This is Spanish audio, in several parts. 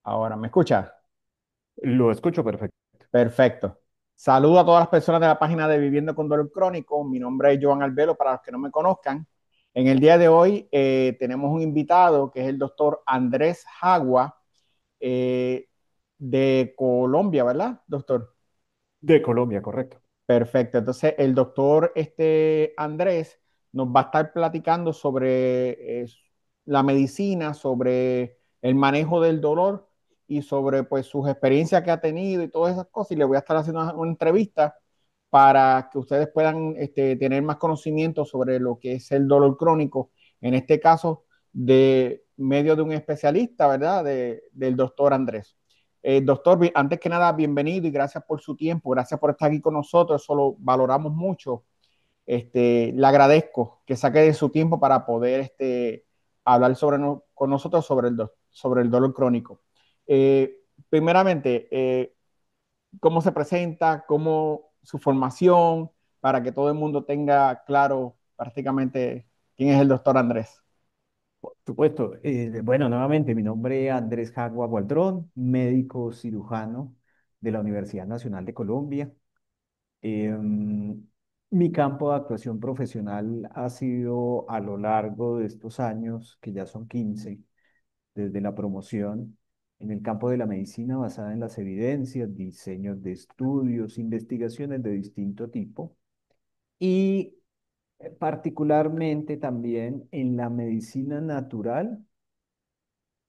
Ahora, ¿me escucha? Lo escucho perfecto. Perfecto. Saludo a todas las personas de la página de Viviendo con Dolor Crónico. Mi nombre es Joan Albelo, para los que no me conozcan. En el día de hoy tenemos un invitado que es el doctor Andrés Jagua eh, de Colombia, ¿verdad, doctor? De Colombia, correcto. Perfecto. Entonces, el doctor Andrés nos va a estar platicando sobre la medicina, sobre el manejo del dolor y sobre pues sus experiencias que ha tenido y todas esas cosas. Y le voy a estar haciendo una entrevista para que ustedes puedan tener más conocimiento sobre lo que es el dolor crónico, en este caso de medio de un especialista, ¿verdad? Del doctor Andrés. Doctor, antes que nada, bienvenido y gracias por su tiempo, gracias por estar aquí con nosotros, eso lo valoramos mucho. Le agradezco que saque de su tiempo para poder hablar con nosotros sobre el dolor crónico. Primeramente, ¿cómo se presenta? ¿Cómo su formación? Para que todo el mundo tenga claro prácticamente quién es el doctor Andrés. Por supuesto. Bueno, nuevamente, mi nombre es Andrés Jagua Gualdrón, médico cirujano de la Universidad Nacional de Colombia. Em, Mi campo de actuación profesional ha sido a lo largo de estos años, que ya son 15, desde la promoción en el campo de la medicina basada en las evidencias, diseños de estudios, investigaciones de distinto tipo. Y particularmente también en la medicina natural,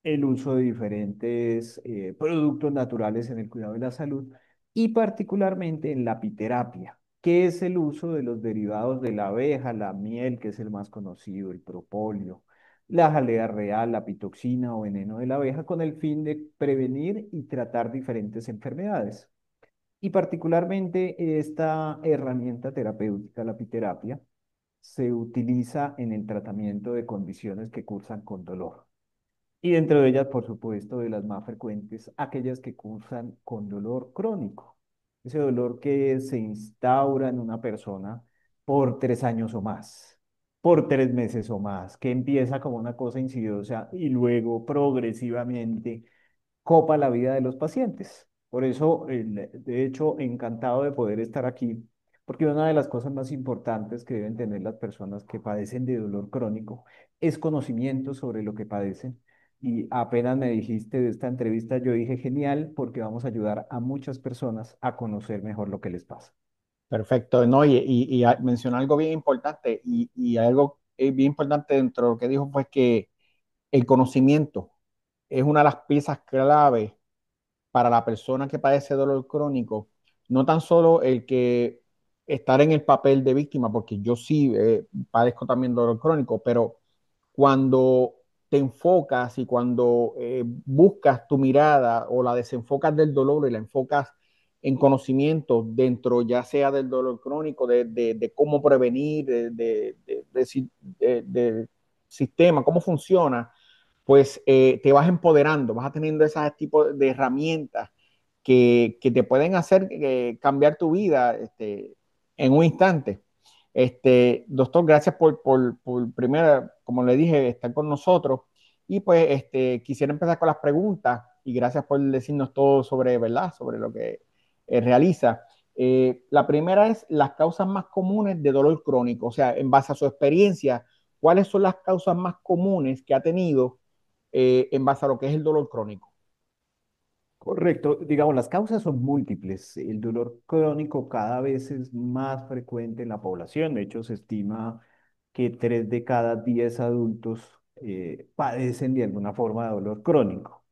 el uso de diferentes productos naturales en el cuidado de la salud y particularmente en la apiterapia, que es el uso de los derivados de la abeja, la miel, que es el más conocido, el propóleo, la jalea real, la pitoxina o veneno de la abeja, con el fin de prevenir y tratar diferentes enfermedades. Y particularmente esta herramienta terapéutica, la apiterapia, se utiliza en el tratamiento de condiciones que cursan con dolor. Y dentro de ellas, por supuesto, de las más frecuentes, aquellas que cursan con dolor crónico. Ese dolor que se instaura en una persona por 3 años o más, por 3 meses o más, que empieza como una cosa insidiosa y luego progresivamente copa la vida de los pacientes. Por eso, de hecho, encantado de poder estar aquí, porque una de las cosas más importantes que deben tener las personas que padecen de dolor crónico es conocimiento sobre lo que padecen. Y apenas me dijiste de esta entrevista, yo dije genial, porque vamos a ayudar a muchas personas a conocer mejor lo que les pasa. Perfecto, no, mencionó algo bien importante y algo bien importante dentro de lo que dijo fue que el conocimiento es una de las piezas clave para la persona que padece dolor crónico, no tan solo el que estar en el papel de víctima, porque yo sí padezco también dolor crónico, pero cuando te enfocas y cuando buscas tu mirada o la desenfocas del dolor y la enfocas en conocimiento dentro ya sea del dolor crónico, de cómo prevenir, de sistema, cómo funciona, pues te vas empoderando, vas teniendo ese tipo de herramientas que te pueden hacer cambiar tu vida en un instante. Doctor, gracias por primero, como le dije, estar con nosotros. Y pues quisiera empezar con las preguntas y gracias por decirnos todo sobre, ¿verdad? Sobre lo que realiza. La primera es las causas más comunes de dolor crónico, o sea, en base a su experiencia, ¿cuáles son las causas más comunes que ha tenido en base a lo que es el dolor crónico? Correcto, digamos, las causas son múltiples. El dolor crónico cada vez es más frecuente en la población. De hecho, se estima que 3 de cada 10 adultos padecen de alguna forma de dolor crónico.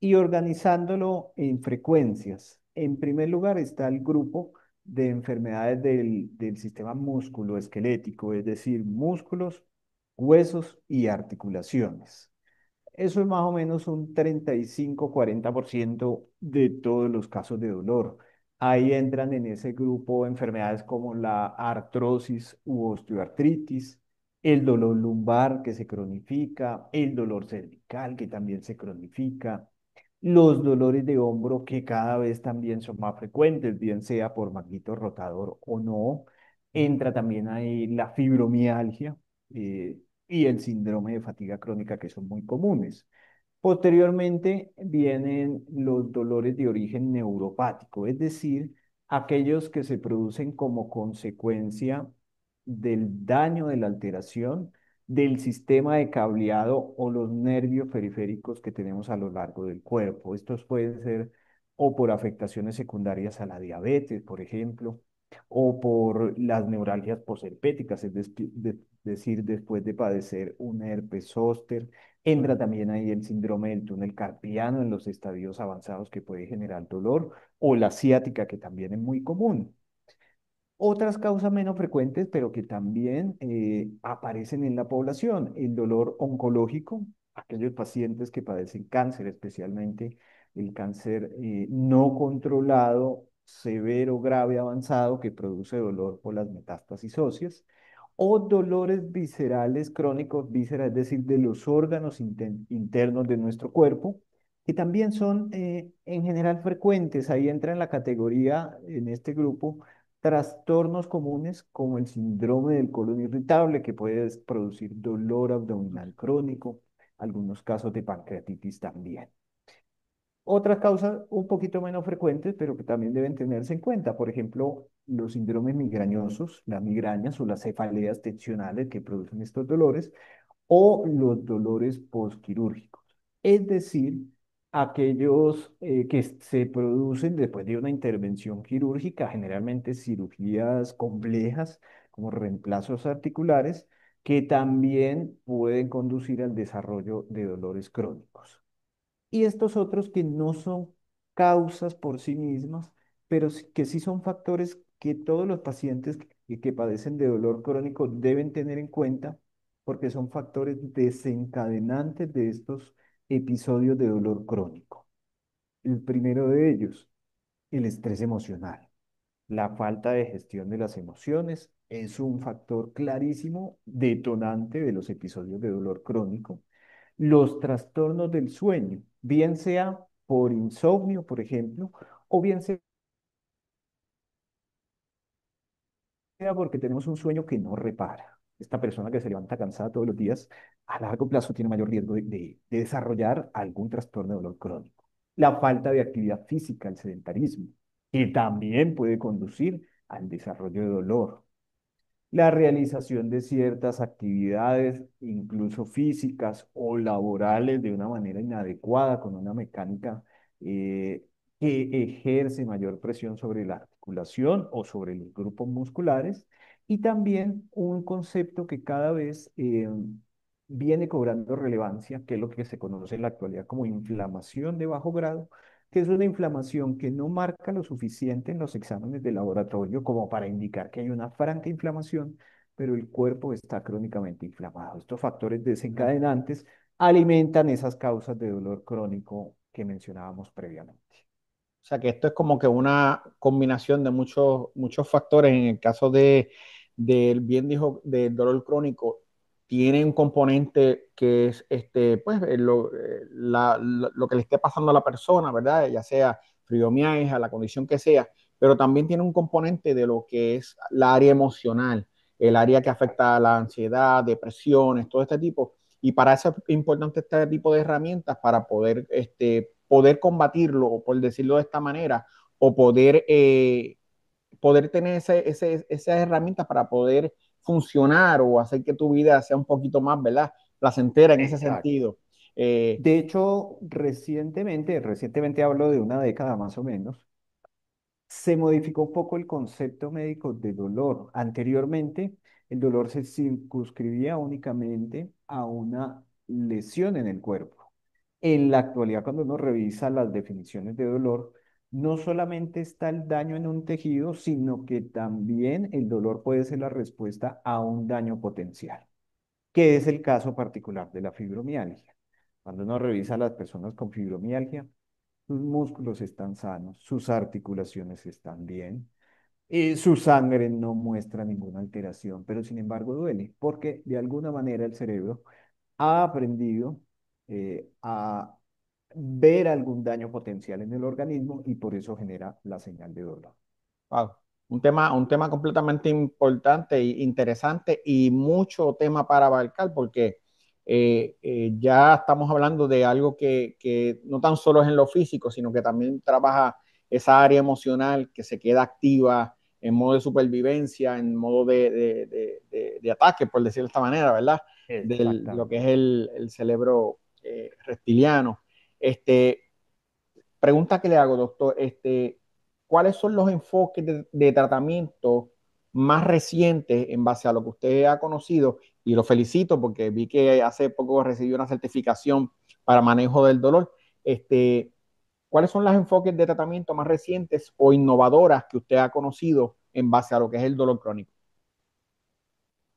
Y organizándolo en frecuencias. En primer lugar está el grupo de enfermedades del sistema musculoesquelético, es decir, músculos, huesos y articulaciones. Eso es más o menos un 35-40% de todos los casos de dolor. Ahí entran en ese grupo enfermedades como la artrosis u osteoartritis, el dolor lumbar que se cronifica, el dolor cervical que también se cronifica, los dolores de hombro que cada vez también son más frecuentes, bien sea por magnito rotador o no. Entra también ahí la fibromialgia, y el síndrome de fatiga crónica, que son muy comunes. Posteriormente vienen los dolores de origen neuropático, es decir, aquellos que se producen como consecuencia del daño de la alteración del sistema de cableado o los nervios periféricos que tenemos a lo largo del cuerpo. Estos pueden ser o por afectaciones secundarias a la diabetes, por ejemplo, o por las neuralgias posherpéticas, decir, después de padecer un herpes zóster. Entra también ahí el síndrome del túnel carpiano en los estadios avanzados que puede generar dolor, o la ciática, que también es muy común. Otras causas menos frecuentes, pero que también aparecen en la población, el dolor oncológico, aquellos pacientes que padecen cáncer, especialmente el cáncer no controlado, severo, grave, avanzado, que produce dolor por las metástasis óseas, o dolores viscerales crónicos, vísceras, es decir, de los órganos internos de nuestro cuerpo, que también son en general frecuentes. Ahí entra en la categoría, en este grupo, trastornos comunes como el síndrome del colon irritable, que puede producir dolor abdominal crónico, algunos casos de pancreatitis también. Otras causas un poquito menos frecuentes, pero que también deben tenerse en cuenta, por ejemplo, los síndromes migrañosos, las migrañas o las cefaleas tensionales que producen estos dolores, o los dolores postquirúrgicos, es decir, aquellos que se producen después de una intervención quirúrgica, generalmente cirugías complejas como reemplazos articulares, que también pueden conducir al desarrollo de dolores crónicos. Y estos otros que no son causas por sí mismas, pero que sí son factores que todos los pacientes que padecen de dolor crónico deben tener en cuenta, porque son factores desencadenantes de estos episodios de dolor crónico. El primero de ellos, el estrés emocional. La falta de gestión de las emociones es un factor clarísimo detonante de los episodios de dolor crónico. Los trastornos del sueño, bien sea por insomnio, por ejemplo, o bien sea porque tenemos un sueño que no repara. Esta persona que se levanta cansada todos los días, a largo plazo tiene mayor riesgo de desarrollar algún trastorno de dolor crónico. La falta de actividad física, el sedentarismo, que también puede conducir al desarrollo de dolor. La realización de ciertas actividades, incluso físicas o laborales, de una manera inadecuada, con una mecánica eh, que ejerce mayor presión sobre la articulación o sobre los grupos musculares, y también un concepto que cada vez viene cobrando relevancia, que es lo que se conoce en la actualidad como inflamación de bajo grado, que es una inflamación que no marca lo suficiente en los exámenes de laboratorio como para indicar que hay una franca inflamación, pero el cuerpo está crónicamente inflamado. Estos factores desencadenantes alimentan esas causas de dolor crónico que mencionábamos previamente. O sea que esto es como que una combinación de muchos factores. En el caso del bien dijo, del dolor crónico, tiene un componente que es pues, lo que le esté pasando a la persona, ¿verdad? Ya sea fibromialgia, la condición que sea, pero también tiene un componente de lo que es la área emocional, el área que afecta a la ansiedad, depresiones, todo este tipo. Y para eso es importante este tipo de herramientas para poder combatirlo, por decirlo de esta manera, o poder tener esas herramientas para poder funcionar o hacer que tu vida sea un poquito más, ¿verdad? Placentera en ese Exacto. sentido. Eh, De hecho, recientemente hablo de una década más o menos, se modificó un poco el concepto médico de dolor. Anteriormente, el dolor se circunscribía únicamente a una lesión en el cuerpo. En la actualidad, cuando uno revisa las definiciones de dolor, no solamente está el daño en un tejido, sino que también el dolor puede ser la respuesta a un daño potencial, que es el caso particular de la fibromialgia. Cuando uno revisa a las personas con fibromialgia, sus músculos están sanos, sus articulaciones están bien, su sangre no muestra ninguna alteración, pero sin embargo duele, porque de alguna manera el cerebro ha aprendido a ver algún daño potencial en el organismo y por eso genera la señal de dolor. wow, un tema completamente importante e interesante y mucho tema para abarcar porque ya estamos hablando de algo que no tan solo es en lo físico, sino que también trabaja esa área emocional que se queda activa en modo de supervivencia, en modo de ataque, por decirlo de esta manera, ¿verdad? De lo que es Exactamente. el cerebro reptiliano. Este, pregunta que le hago, doctor, ¿cuáles son los enfoques de tratamiento más recientes en base a lo que usted ha conocido? Y lo felicito porque vi que hace poco recibió una certificación para manejo del dolor. Este, ¿Cuáles son los enfoques de tratamiento más recientes o innovadoras que usted ha conocido en base a lo que es el dolor crónico?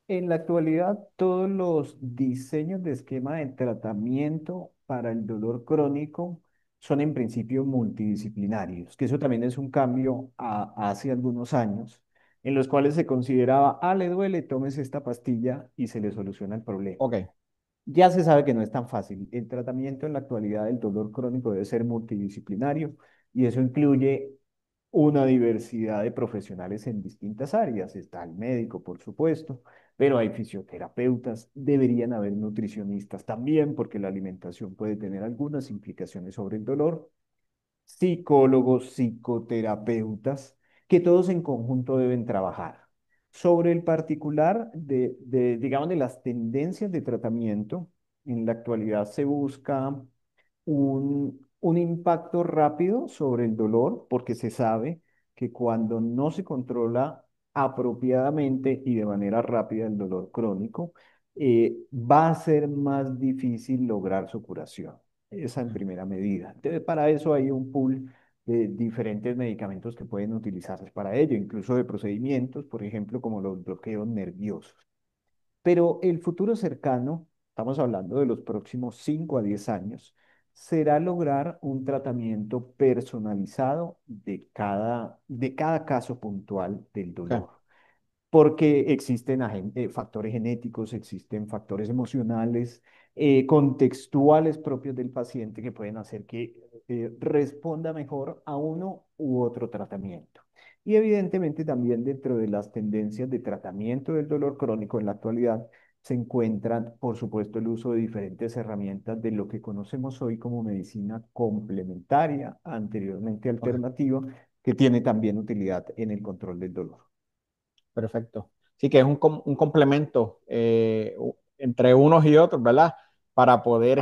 En la actualidad, todos los diseños de esquema de tratamiento para el dolor crónico son en principio multidisciplinarios, que eso también es un cambio a hace algunos años, en los cuales se consideraba, le duele, tómese esta pastilla y se le soluciona el problema. Ok, Ya se sabe que no es tan fácil. El tratamiento en la actualidad del dolor crónico debe ser multidisciplinario y eso incluye una diversidad de profesionales en distintas áreas. Está el médico, por supuesto, pero hay fisioterapeutas, deberían haber nutricionistas también, porque la alimentación puede tener algunas implicaciones sobre el dolor, psicólogos, psicoterapeutas, que todos en conjunto deben trabajar. Sobre el particular digamos, de las tendencias de tratamiento, en la actualidad se busca un impacto rápido sobre el dolor, porque se sabe que cuando no se controla apropiadamente y de manera rápida el dolor crónico, va a ser más difícil lograr su curación. Esa en primera medida. Entonces, para eso hay un pool de diferentes medicamentos que pueden utilizarse para ello, incluso de procedimientos, por ejemplo, como los bloqueos nerviosos. Pero el futuro cercano, estamos hablando de los próximos 5 a 10 años, será lograr un tratamiento personalizado de cada caso puntual del ok, dolor, porque existen factores genéticos, existen factores emocionales, contextuales propios del paciente que pueden hacer que responda mejor a uno u otro tratamiento. Y evidentemente también dentro de las tendencias de tratamiento del dolor crónico en la actualidad se encuentran, por supuesto, el uso de diferentes herramientas de lo que conocemos hoy como medicina complementaria, anteriormente ok. alternativa, que tiene también utilidad en el control del dolor. Perfecto. Sí, que es un complemento entre unos y otros, ¿verdad? Para poder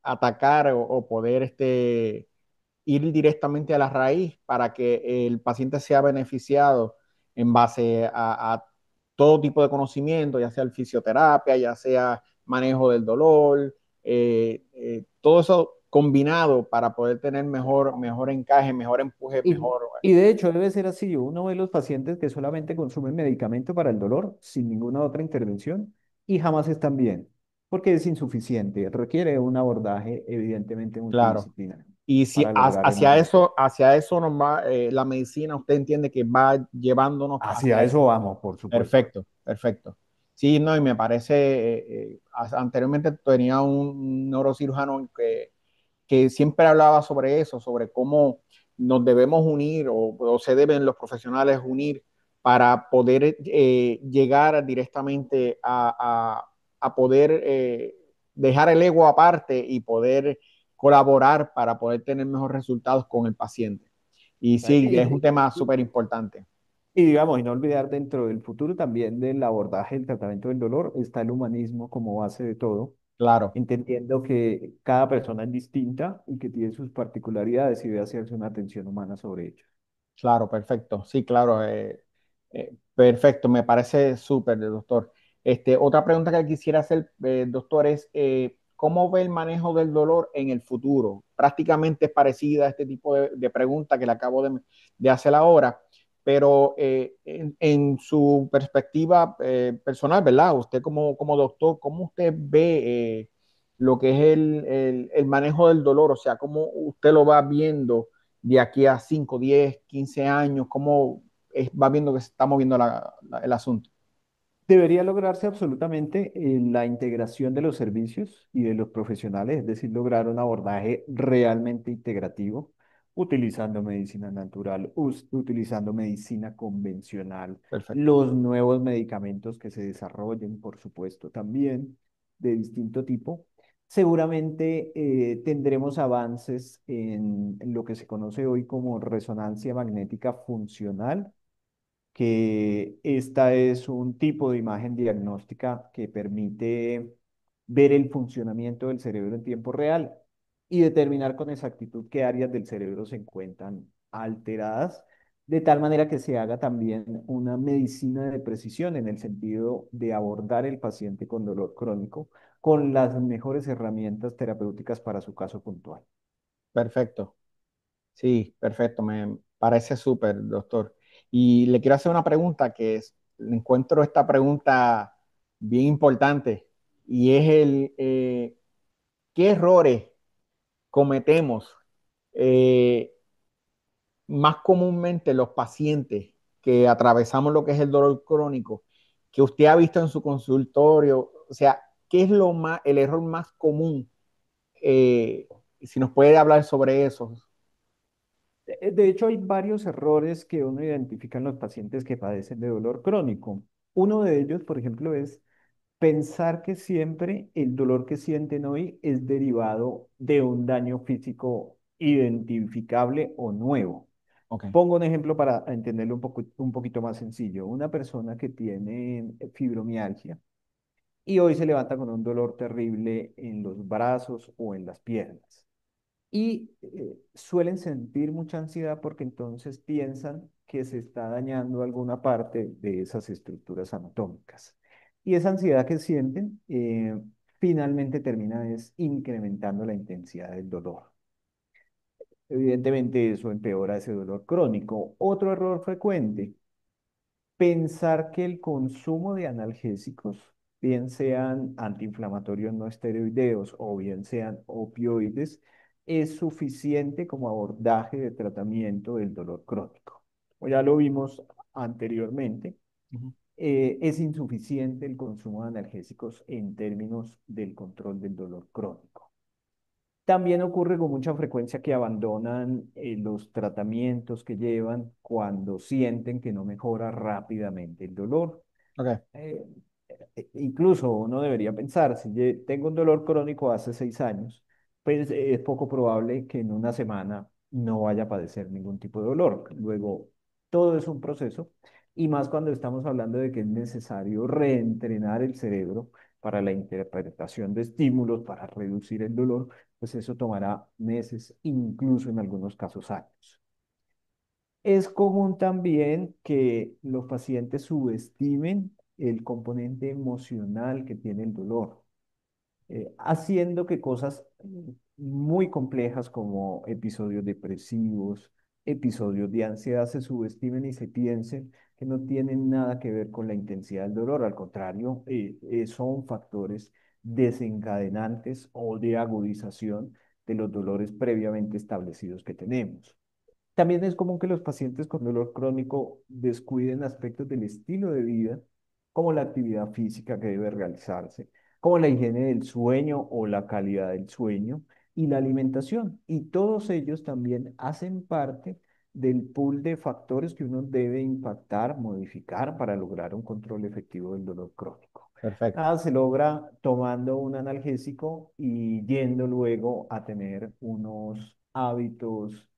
atacar o poder ir directamente a la raíz para que el paciente sea beneficiado en base a todo tipo de conocimiento, ya sea el fisioterapia, ya sea manejo del dolor, todo eso combinado para poder tener mejor encaje, mejor empuje, Y, mejor. y de hecho debe ser así. Uno ve los pacientes que solamente consumen medicamento para el dolor sin ninguna otra intervención y jamás están bien, porque es insuficiente. Requiere un abordaje evidentemente Claro. multidisciplinario Y si para lograr el mejor. hacia eso nos va la medicina, usted entiende que va llevándonos Hacia hacia eso eso. vamos, por supuesto. Perfecto, perfecto. Sí, no, y me parece, anteriormente tenía un neurocirujano que siempre hablaba sobre eso, sobre cómo nos debemos unir o se deben los profesionales unir para poder llegar directamente a poder dejar el ego aparte y poder colaborar para poder tener mejores resultados con el paciente. Y sí, es un Y, tema y- súper importante. y digamos, y no olvidar dentro del futuro también del abordaje del tratamiento del dolor está el humanismo como base de todo, Claro. entendiendo que cada persona es distinta y que tiene sus particularidades y debe hacerse una atención humana sobre ello. Claro, perfecto. Sí, claro. Perfecto, me parece súper, doctor. Otra pregunta que quisiera hacer, doctor, es ¿cómo ve el manejo del dolor en el futuro? Prácticamente es parecida a este tipo de pregunta que le acabo de hacer ahora, pero en su perspectiva personal, ¿verdad? Usted como doctor, ¿cómo usted ve lo que es el manejo del dolor? O sea, ¿cómo usted lo va viendo de aquí a 5, 10, 15 años? ¿Cómo va viendo que se está moviendo el asunto? Debería lograrse absolutamente la integración de los servicios y de los profesionales, es decir, lograr un abordaje realmente integrativo, utilizando medicina natural, utilizando medicina convencional, Perfecto. los nuevos medicamentos que se desarrollen, por supuesto, también. de distinto tipo. Seguramente tendremos avances en lo que se conoce hoy como resonancia magnética funcional, que esta es un tipo de imagen diagnóstica que permite ver el funcionamiento del cerebro en tiempo real y determinar con exactitud qué áreas del cerebro se encuentran alteradas, de tal manera que se haga también una medicina de precisión en el sentido de abordar el paciente con dolor crónico con las mejores herramientas terapéuticas para su caso puntual. Perfecto. Sí, perfecto. Me parece súper, doctor. Y le quiero hacer una pregunta encuentro esta pregunta bien importante y es ¿qué errores cometemos eh, más comúnmente los pacientes que atravesamos lo que es el dolor crónico, que usted ha visto en su consultorio? O sea, ¿qué es el error más común? Si nos puede hablar sobre eso. De hecho, hay varios errores que uno identifica en los pacientes que padecen de dolor crónico. Uno de ellos, por ejemplo, es pensar que siempre el dolor que sienten hoy es derivado de un daño físico identificable o nuevo. Ok. Pongo un ejemplo para entenderlo un poquito más sencillo. Una persona que tiene fibromialgia y hoy se levanta con un dolor terrible en los brazos o en las piernas y suelen sentir mucha ansiedad porque entonces piensan que se está dañando alguna parte de esas estructuras anatómicas. Y esa ansiedad que sienten finalmente termina es incrementando la intensidad del dolor. Evidentemente eso empeora ese dolor crónico. Otro error frecuente, pensar que el consumo de analgésicos, bien sean antiinflamatorios no esteroideos o bien sean opioides, es suficiente como abordaje de tratamiento del dolor crónico. O ya lo vimos anteriormente, Ujú. es insuficiente el consumo de analgésicos en términos del control del dolor crónico. También ocurre con mucha frecuencia que abandonan los tratamientos que llevan cuando sienten que no mejora rápidamente el dolor. Ok. Eh, Incluso uno debería pensar, si tengo un dolor crónico hace 6 años, pues es poco probable que en una semana no vaya a padecer ningún tipo de dolor. Luego, todo es un proceso y más cuando estamos hablando de que es necesario reentrenar el cerebro para la interpretación de estímulos, para reducir el dolor, pues eso tomará meses, incluso en algunos casos años. Es común también que los pacientes subestimen el componente emocional que tiene el dolor, haciendo que cosas muy complejas como episodios depresivos, episodios de ansiedad se subestimen y se piensen que no tienen nada que ver con la intensidad del dolor. Al contrario, son factores desencadenantes o de agudización de los dolores previamente establecidos que tenemos. También es común que los pacientes con dolor crónico descuiden aspectos del estilo de vida, como la actividad física que debe realizarse, como la higiene del sueño o la calidad del sueño y la alimentación. Y todos ellos también hacen parte del pool de factores que uno debe impactar, modificar para lograr un control efectivo del dolor crónico. Perfecto. Nada se logra tomando un analgésico y yendo luego a tener unos hábitos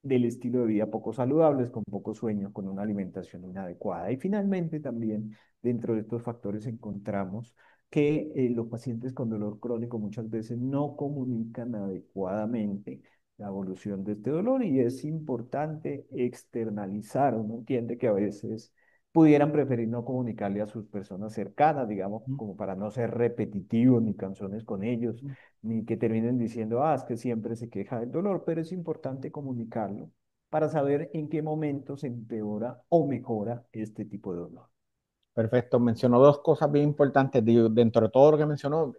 del estilo de vida poco saludables, con poco sueño, con una alimentación inadecuada. Y finalmente también dentro de estos factores encontramos que los pacientes con dolor crónico muchas veces no comunican adecuadamente la evolución de este dolor y es importante externalizar. Uno entiende que a veces pudieran preferir no comunicarle a sus personas cercanas, digamos, como para no ser repetitivos ni canciones con ellos, ni que terminen diciendo, es que siempre se queja del dolor, pero es importante comunicarlo para saber en qué momento se empeora o mejora este tipo de dolor. Perfecto. Mencionó dos cosas bien importantes. Dentro de todo lo que mencionó,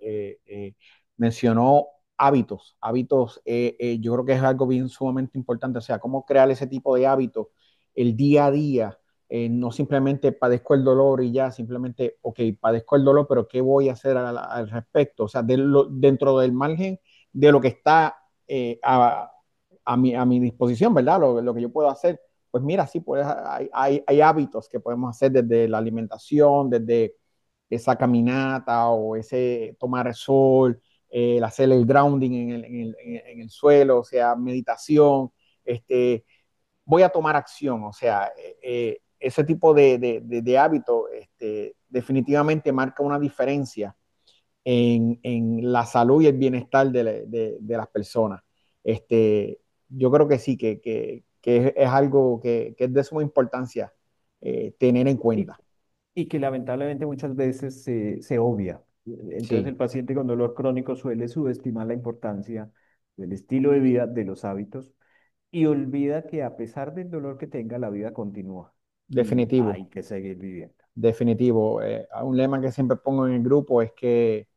mencionó hábitos. Hábitos, yo creo que es algo bien sumamente importante. O sea, cómo crear ese tipo de hábitos el día a día. No simplemente padezco el dolor y ya, simplemente, ok, padezco el dolor, pero ¿qué voy a hacer al respecto? O sea, dentro del margen de lo que está a mi disposición, ¿verdad? Lo que yo puedo hacer, pues mira, sí, pues hay hábitos que podemos hacer desde la alimentación, desde esa caminata o ese tomar el sol, el hacer el grounding en el suelo, o sea, meditación, este, voy a tomar acción, o sea, ese tipo de hábito definitivamente marca una diferencia en la salud y el bienestar de las personas. Yo creo que sí, que es algo que es de suma importancia tener en Y, cuenta. y que lamentablemente muchas veces se obvia. Entonces Sí, el paciente con dolor crónico suele subestimar la importancia del estilo de vida, de los hábitos, y olvida que a pesar del dolor que tenga, la vida continúa y definitivo. hay que seguir viviendo. Definitivo. Un lema que siempre pongo en el grupo es que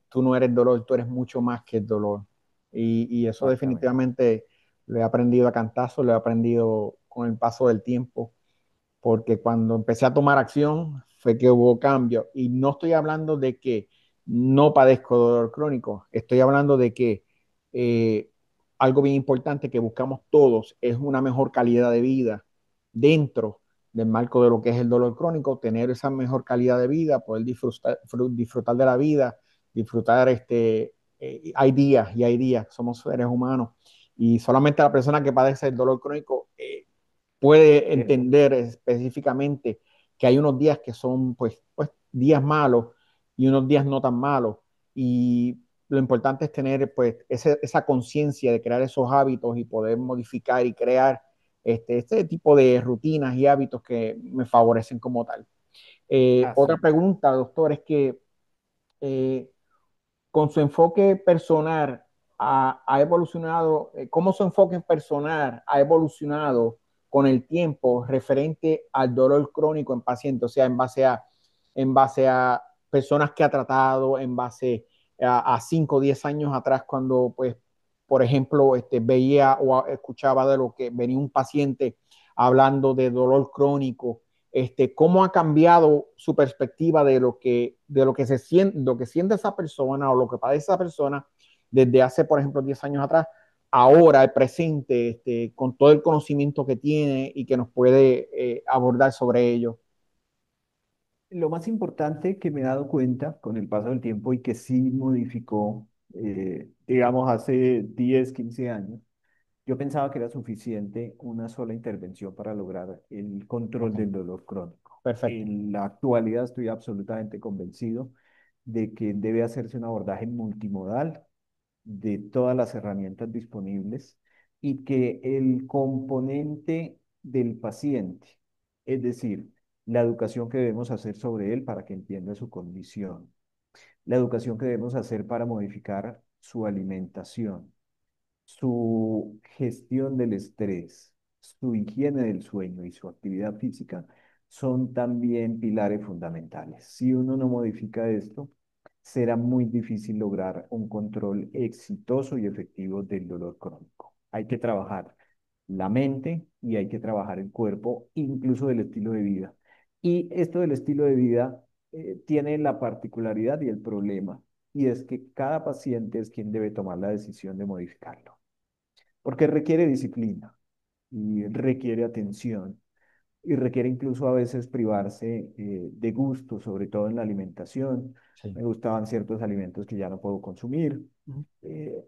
tú no eres dolor, tú eres mucho más que el dolor. Y eso Exactamente. definitivamente lo he aprendido a cantazo, lo he aprendido con el paso del tiempo porque cuando empecé a tomar acción fue que hubo cambio. Y no estoy hablando de que no padezco dolor crónico, estoy hablando de que eh, algo bien importante que buscamos todos es una mejor calidad de vida dentro del marco de lo que es el dolor crónico, tener esa mejor calidad de vida, poder disfrutar de la vida, disfrutar hay días y hay días, somos seres humanos y solamente la persona que padece el dolor crónico puede Eh, entender específicamente que hay unos días que son pues días malos y unos días no tan malos. Y lo importante es tener pues esa conciencia de crear esos hábitos y poder modificar y crear este tipo de rutinas y hábitos que me favorecen como tal. Otra Así, pregunta, doctor, es que eh, con su enfoque personal ha evolucionado, cómo su enfoque personal ha evolucionado con el tiempo referente al dolor crónico en pacientes, o sea, en base a personas que ha tratado, en base a 5 o 10 años atrás, cuando, pues, por ejemplo, veía o escuchaba de lo que venía un paciente hablando de dolor crónico, cómo ha cambiado su perspectiva de lo que se siente, lo que siente esa persona o lo que padece esa persona desde hace, por ejemplo, 10 años atrás, ahora, el presente, con todo el conocimiento que tiene y que nos puede abordar sobre ello. lo más importante que me he dado cuenta con el paso del tiempo y que sí modificó, digamos, hace 10 15 años, yo pensaba que era suficiente una sola intervención para lograr el control Ok, del dolor crónico. perfecto. En la actualidad estoy absolutamente convencido de que debe hacerse un abordaje multimodal de todas las herramientas disponibles y que el componente del paciente, es decir, la educación que debemos hacer sobre él para que entienda su condición, la educación que debemos hacer para modificar su alimentación, su gestión del estrés, su higiene del sueño y su actividad física son también pilares fundamentales. Si uno no modifica esto, será muy difícil lograr un control exitoso y efectivo del dolor crónico. Hay que trabajar la mente y hay que trabajar el cuerpo, incluso del estilo de vida. Y esto del estilo de vida tiene la particularidad y el problema, y es que cada paciente es quien debe tomar la decisión de modificarlo porque requiere disciplina y requiere atención y requiere incluso a veces privarse de gusto, sobre todo en la alimentación. Sí. Me gustaban ciertos alimentos que ya no puedo consumir.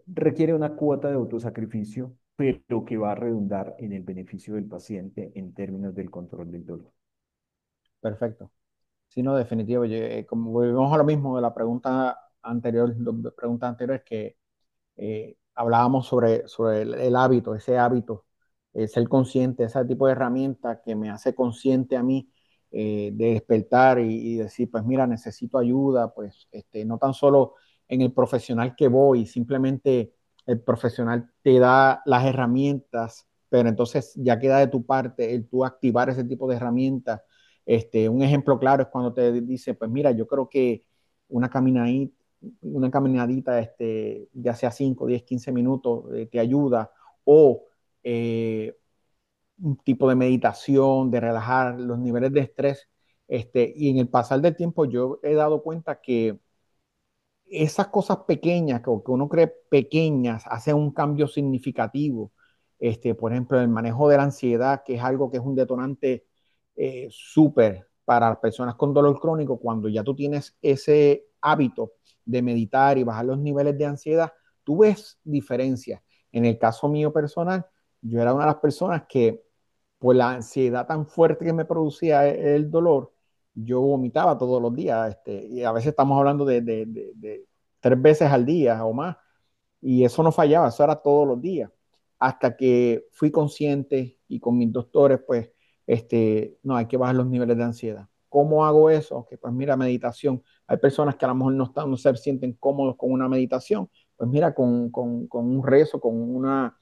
Requiere una cuota de autosacrificio, pero que va a redundar en el beneficio del paciente en términos del control del dolor. Perfecto. Sí, no, definitivo. Como volvemos a lo mismo de la pregunta anterior, las preguntas anteriores que hablábamos sobre el hábito, ese hábito, ser consciente, ese tipo de herramienta que me hace consciente a mí de despertar y decir, pues mira, necesito ayuda, pues no tan solo en el profesional que voy, simplemente el profesional te da las herramientas, pero entonces ya queda de tu parte el tú activar ese tipo de herramientas. Un ejemplo claro es cuando te dice, pues mira, yo creo que una caminadita, ya sea 5 10 15 minutos, te ayuda, o eh, un tipo de meditación, de relajar los niveles de estrés. Y en el pasar del tiempo yo he dado cuenta que esas cosas pequeñas, que uno cree pequeñas, hacen un cambio significativo. Por ejemplo, el manejo de la ansiedad, que es algo que es un detonante súper. para las personas con dolor crónico, cuando ya tú tienes ese hábito de meditar y bajar los niveles de ansiedad, tú ves diferencias. En el caso mío personal, yo era una de las personas que por la ansiedad tan fuerte que me producía el dolor, yo vomitaba todos los días, y a veces estamos hablando de 3 veces al día o más, y eso no fallaba, eso era todos los días, hasta que fui consciente y con mis doctores, pues, no, hay que bajar los niveles de ansiedad. ¿Cómo hago eso? Que pues mira, meditación. Hay personas que a lo mejor no se sienten cómodos con una meditación. Pues mira, con un rezo, con una,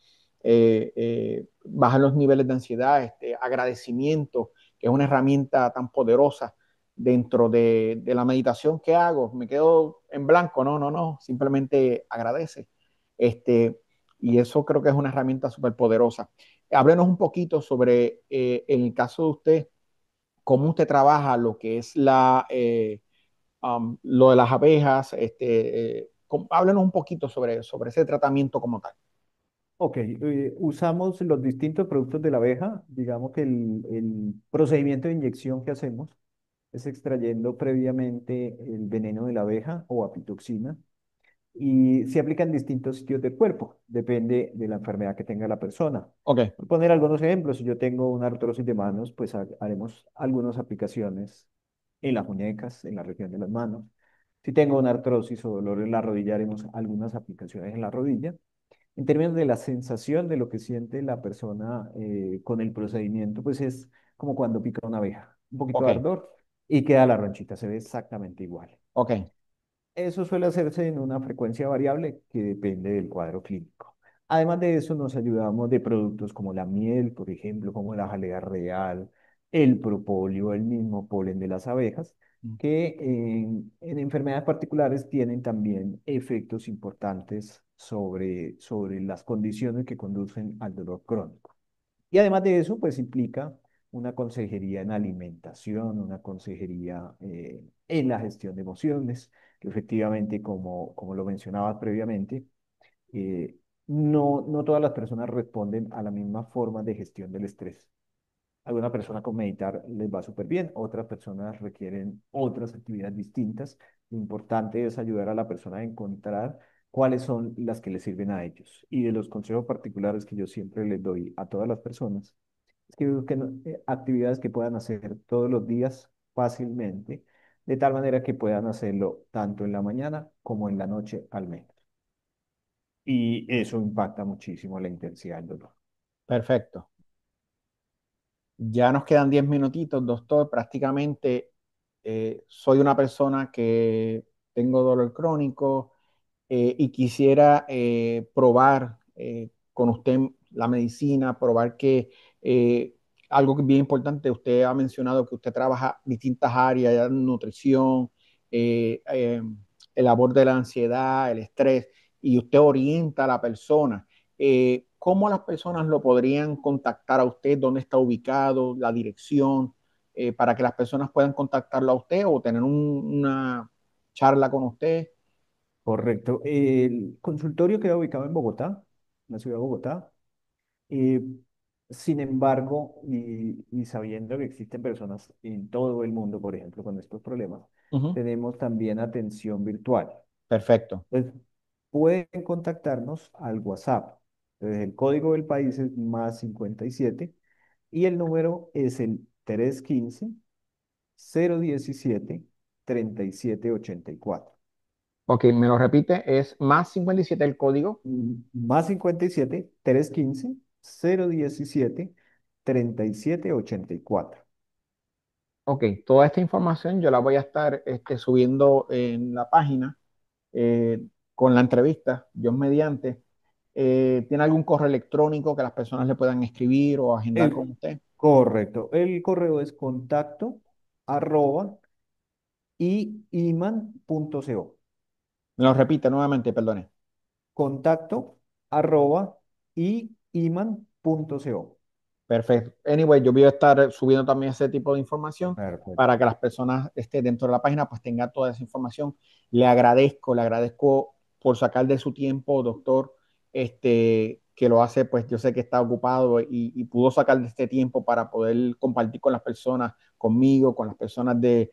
bajar los niveles de ansiedad, agradecimiento, que es una herramienta tan poderosa dentro de la meditación que hago. Me quedo en blanco, no, no, no, simplemente agradece. Este, y eso creo que es una herramienta súper poderosa. Háblenos un poquito sobre, en el caso de usted, cómo usted trabaja lo que es lo de las abejas. Háblenos un poquito sobre ese tratamiento como tal. Ok, usamos los distintos productos de la abeja. Digamos que el procedimiento de inyección que hacemos es extrayendo previamente el veneno de la abeja o apitoxina y se aplica en distintos sitios del cuerpo, depende de la enfermedad que tenga la persona. Ok, Por poner algunos ejemplos, si yo tengo una artrosis de manos, pues haremos algunas aplicaciones en las muñecas, en la región de las manos. Si tengo una artrosis o dolor en la rodilla, haremos algunas aplicaciones en la rodilla. En términos de la sensación de lo que siente la persona con el procedimiento, pues es como cuando pica una abeja, un poquito ok, de ardor y queda la ronchita, se ve exactamente igual. ok, Eso suele hacerse en una frecuencia variable que depende del cuadro clínico. Además de eso, nos ayudamos de productos como la miel, por ejemplo, como la jalea real, el propóleo, el mismo polen de las abejas, que en enfermedades particulares tienen también efectos importantes sobre las condiciones que conducen al dolor crónico. Y además de eso, pues implica una consejería en alimentación, una consejería en la gestión de emociones, que efectivamente, como lo mencionabas previamente, eh, no todas las personas responden a la misma forma de gestión del estrés. Alguna persona con meditar les va súper bien, otras personas requieren otras actividades distintas. Lo importante es ayudar a la persona a encontrar cuáles son las que le sirven a ellos. Y de los consejos particulares que yo siempre les doy a todas las personas, es que busquen actividades que puedan hacer todos los días fácilmente, de tal manera que puedan hacerlo tanto en la mañana como en la noche al menos. Y eso impacta muchísimo la intensidad del dolor. perfecto. Ya nos quedan 10 minutitos, doctor. Prácticamente soy una persona que tengo dolor crónico, y quisiera probar con usted la medicina, probar que algo que es bien importante, usted ha mencionado que usted trabaja distintas áreas, ya nutrición, eh, eh, el aborde de la ansiedad, el estrés, y usted orienta a la persona. ¿Cómo las personas lo podrían contactar a usted? ¿Dónde está ubicado? ¿La dirección? Para que las personas puedan contactarlo a usted o tener una charla con usted. Correcto. El consultorio queda ubicado en Bogotá, en la ciudad de Bogotá. Eh, Sin embargo, y sabiendo que existen personas en todo el mundo, por ejemplo, con estos problemas, Ujú. tenemos también atención virtual. Perfecto. Entonces, pueden contactarnos al WhatsApp. Entonces, el código del país es +57 y el número es el 315-017-3784. Ok, me lo repite, es +57 el código. +57 315 017 3784. Ok, toda esta información yo la voy a estar subiendo en la página, eh, con la entrevista, Dios mediante. ¿Tiene algún correo electrónico que las personas le puedan escribir o agendar El, con usted? correcto. El correo es contacto@iman.co. Me lo repite nuevamente, perdone. Contacto@iman.co. Perfecto. Anyway, yo voy a estar subiendo también ese tipo de información Perfecto. para que las personas dentro de la página pues tengan toda esa información. Le agradezco por sacar de su tiempo, doctor, que lo hace, pues yo sé que está ocupado y pudo sacar de este tiempo para poder compartir con las personas conmigo, con las personas de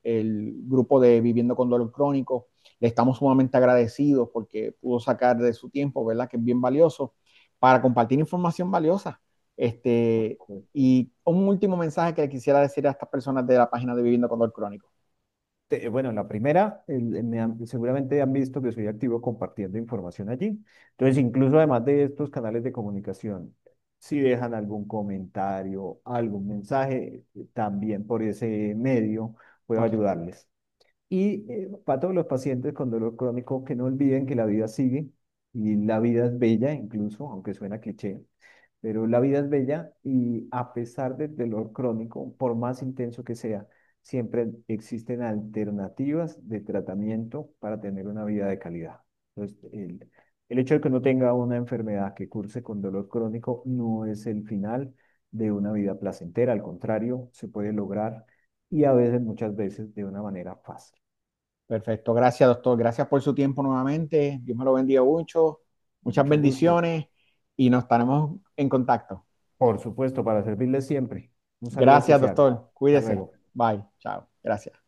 el grupo de Viviendo con Dolor Crónico. Le estamos sumamente agradecidos porque pudo sacar de su tiempo, ¿verdad? Que es bien valioso para compartir información valiosa. Este, y un último mensaje que le quisiera decir a estas personas de la página de Viviendo con Dolor Crónico. Bueno, la primera, seguramente han visto que soy activo compartiendo información allí. Entonces, incluso además de estos canales de comunicación, si dejan algún comentario, algún mensaje, también por ese medio puedo Ok, ayudarles. Y para todos los pacientes con dolor crónico, que no olviden que la vida sigue y la vida es bella, incluso, aunque suena cliché, pero la vida es bella y a pesar del dolor crónico, por más intenso que sea, siempre existen alternativas de tratamiento para tener una vida de calidad. Entonces, el hecho de que uno tenga una enfermedad que curse con dolor crónico no es el final de una vida placentera, al contrario, se puede lograr y a veces, muchas veces, de una manera fácil. perfecto. Gracias, doctor. Gracias por su tiempo nuevamente. Dios me lo bendiga mucho. Muchas Mucho gusto. bendiciones y nos estaremos en contacto. Por supuesto, para servirles siempre. Un saludo Gracias, especial. doctor. Hasta Cuídese. luego. Bye. Chao. Gracias.